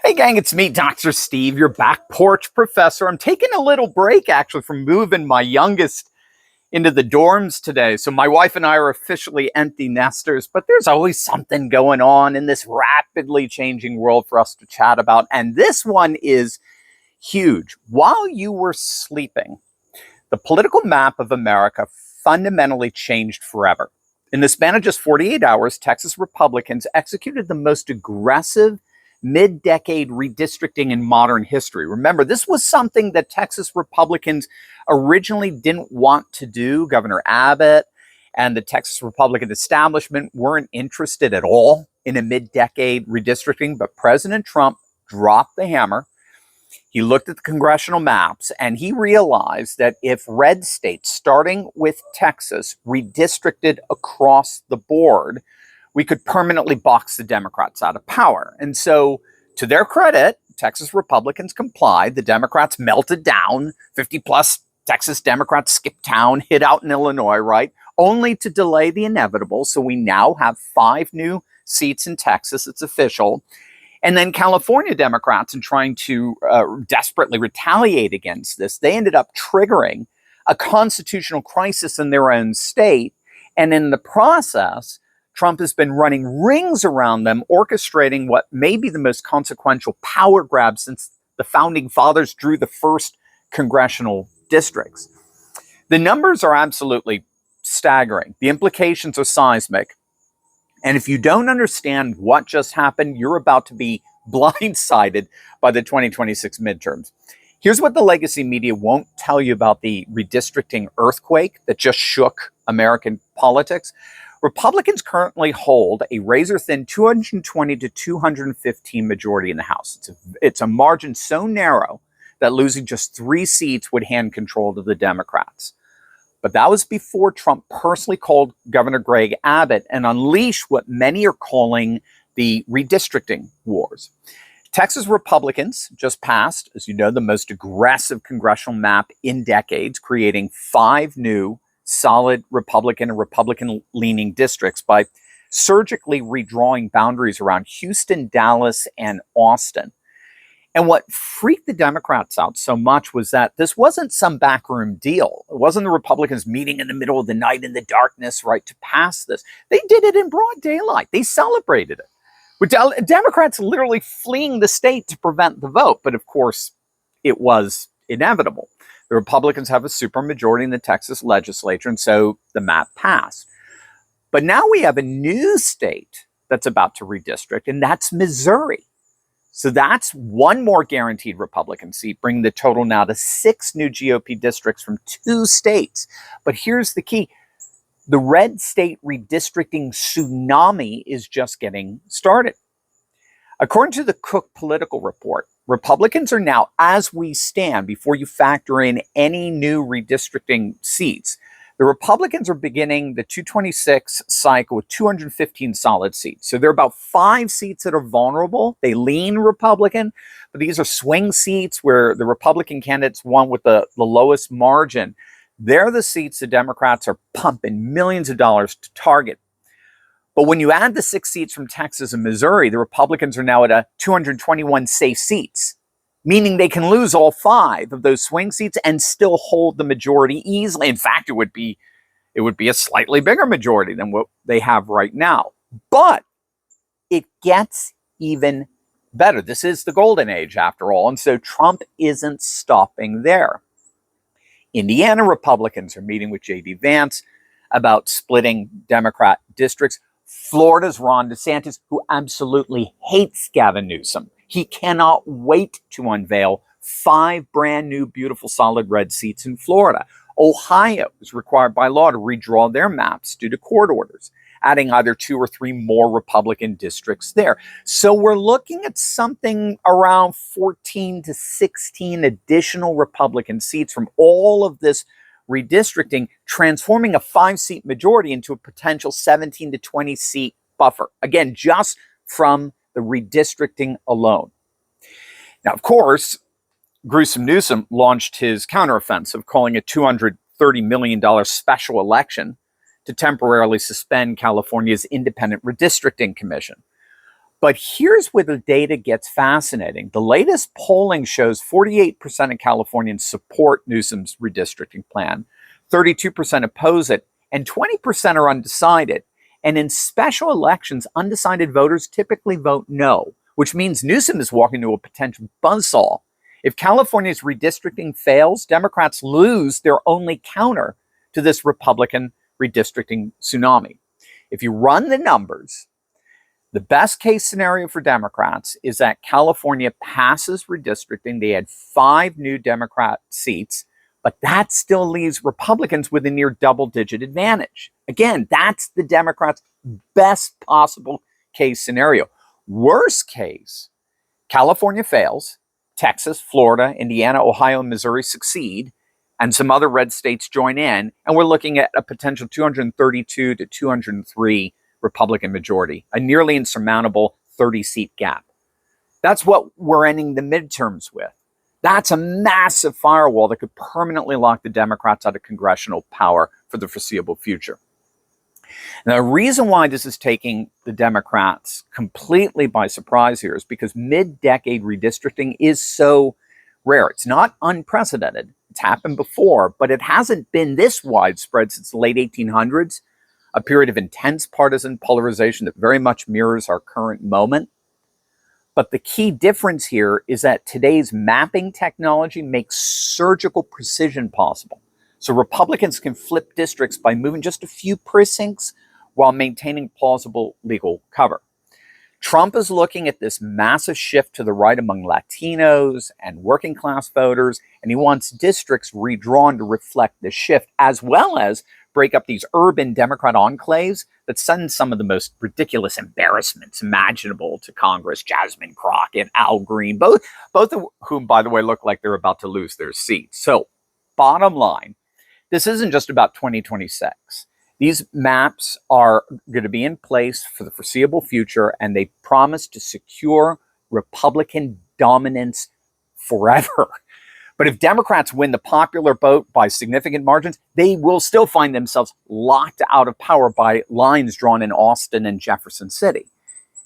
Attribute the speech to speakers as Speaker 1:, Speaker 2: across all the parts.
Speaker 1: Hey gang, it's me, Dr. Steve, your back porch professor. I'm taking a little break actually from moving my youngest into the dorms today. So my wife and I are officially empty nesters, but there's always something going on in this rapidly changing world for us to chat about. And this one is huge. While you were sleeping, the political map of America fundamentally changed forever. In the span of just 48 hours, Texas Republicans executed the most aggressive mid-decade redistricting in modern history. Remember, this was something that Texas Republicans originally didn't want to do. Governor Abbott and the Texas Republican establishment weren't interested at all in a mid-decade redistricting, but President Trump dropped the hammer. He looked at the congressional maps and he realized that if red states, starting with Texas, redistricted across the board, we could permanently box the Democrats out of power. And so, to their credit, Texas Republicans complied. The Democrats melted down. 50 plus Texas Democrats skipped town, hid out in Illinois, right? Only to delay the inevitable. So we now have 5 new seats in Texas. It's official. And then California Democrats, in trying to desperately retaliate against this, they ended up triggering a constitutional crisis in their own state. And in the process, Trump has been running rings around them, orchestrating what may be the most consequential power grab since the founding fathers drew the first congressional districts. The numbers are absolutely staggering. The implications are seismic. And if you don't understand what just happened, you're about to be blindsided by the 2026 midterms. Here's what the legacy media won't tell you about the redistricting earthquake that just shook American politics. Republicans currently hold a razor-thin 220 to 215 majority in the House. It's a margin so narrow that losing just 3 seats would hand control to the Democrats. But that was before Trump personally called Governor Greg Abbott and unleashed what many are calling the redistricting wars. Texas Republicans just passed, as you know, the most aggressive congressional map in decades, creating 5 new solid Republican and Republican-leaning districts by surgically redrawing boundaries around Houston, Dallas, and Austin. And what freaked the Democrats out so much was that this wasn't some backroom deal. It wasn't the Republicans meeting in the middle of the night in the darkness, right, to pass this. They did it in broad daylight. They celebrated it, with Democrats literally fleeing the state to prevent the vote. But of course, it was inevitable. The Republicans have a supermajority in the Texas legislature, and so the map passed. But now we have a new state that's about to redistrict, and that's Missouri. So that's 1 more guaranteed Republican seat, bringing the total now to 6 new GOP districts from 2 states. But here's the key. The red state redistricting tsunami is just getting started. According to the Cook Political Report, Republicans are now, as we stand, before you factor in any new redistricting seats, the Republicans are beginning the 226 cycle with 215 solid seats. So there are about 5 seats that are vulnerable. They lean Republican, but these are swing seats where the Republican candidates won with the lowest margin. They're the seats the Democrats are pumping millions of dollars to target. But when you add the 6 seats from Texas and Missouri, the Republicans are now at a 221 safe seats, meaning they can lose all 5 of those swing seats and still hold the majority easily. In fact, it would be a slightly bigger majority than what they have right now. But it gets even better. This is the golden age, after all. And so Trump isn't stopping there. Indiana Republicans are meeting with J.D. Vance about splitting Democrat districts. Florida's Ron DeSantis, who absolutely hates Gavin Newsom. He cannot wait to unveil 5 brand new, beautiful, solid red seats in Florida. Ohio is required by law to redraw their maps due to court orders, adding either 2 or 3 more Republican districts there. So we're looking at something around 14 to 16 additional Republican seats from all of this redistricting, transforming a 5-seat majority into a potential 17 to 20 seat buffer. Again, just from the redistricting alone. Now, of course, Gruesome Newsom launched his counteroffensive, calling a $230 million special election to temporarily suspend California's independent redistricting commission. But here's where the data gets fascinating. The latest polling shows 48% of Californians support Newsom's redistricting plan, 32% oppose it, and 20% are undecided. And in special elections, undecided voters typically vote no, which means Newsom is walking into a potential buzzsaw. If California's redistricting fails, Democrats lose their only counter to this Republican redistricting tsunami. If you run the numbers, the best case scenario for Democrats is that California passes redistricting. They add 5 new Democrat seats, but that still leaves Republicans with a near double-digit advantage. Again, that's the Democrats' best possible case scenario. Worst case, California fails, Texas, Florida, Indiana, Ohio, and Missouri succeed, and some other red states join in, and we're looking at a potential 232 to 203 Republican majority, a nearly insurmountable 30-seat gap. That's what we're ending the midterms with. That's a massive firewall that could permanently lock the Democrats out of congressional power for the foreseeable future. Now, the reason why this is taking the Democrats completely by surprise here is because mid-decade redistricting is so rare. It's not unprecedented. It's happened before, but it hasn't been this widespread since the late 1800s, a period of intense partisan polarization that very much mirrors our current moment. But the key difference here is that today's mapping technology makes surgical precision possible. So Republicans can flip districts by moving just a few precincts while maintaining plausible legal cover. Trump is looking at this massive shift to the right among Latinos and working class voters, and he wants districts redrawn to reflect this shift, as well as break up these urban Democrat enclaves that send some of the most ridiculous embarrassments imaginable to Congress. Jasmine Crockett, Al Green, both of whom, by the way, look like they're about to lose their seats. So, bottom line, this isn't just about 2026. These maps are going to be in place for the foreseeable future, and they promise to secure Republican dominance forever. But if Democrats win the popular vote by significant margins, they will still find themselves locked out of power by lines drawn in Austin and Jefferson City.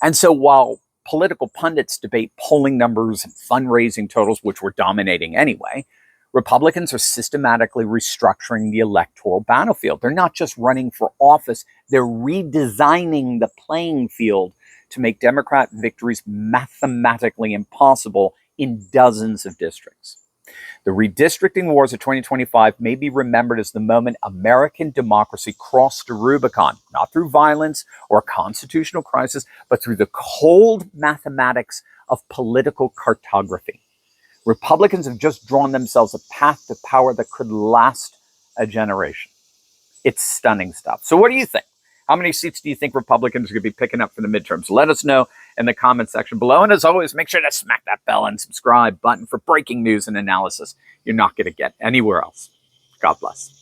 Speaker 1: And so while political pundits debate polling numbers and fundraising totals, which were dominating anyway, Republicans are systematically restructuring the electoral battlefield. They're not just running for office, they're redesigning the playing field to make Democrat victories mathematically impossible in dozens of districts. The redistricting wars of 2025 may be remembered as the moment American democracy crossed the Rubicon, not through violence or a constitutional crisis, but through the cold mathematics of political cartography. Republicans have just drawn themselves a path to power that could last a generation. It's stunning stuff. So what do you think? How many seats do you think Republicans are going to be picking up for the midterms? Let us know in the comment section below. And as always, make sure to smack that bell and subscribe button for breaking news and analysis you're not going to get anywhere else. God bless.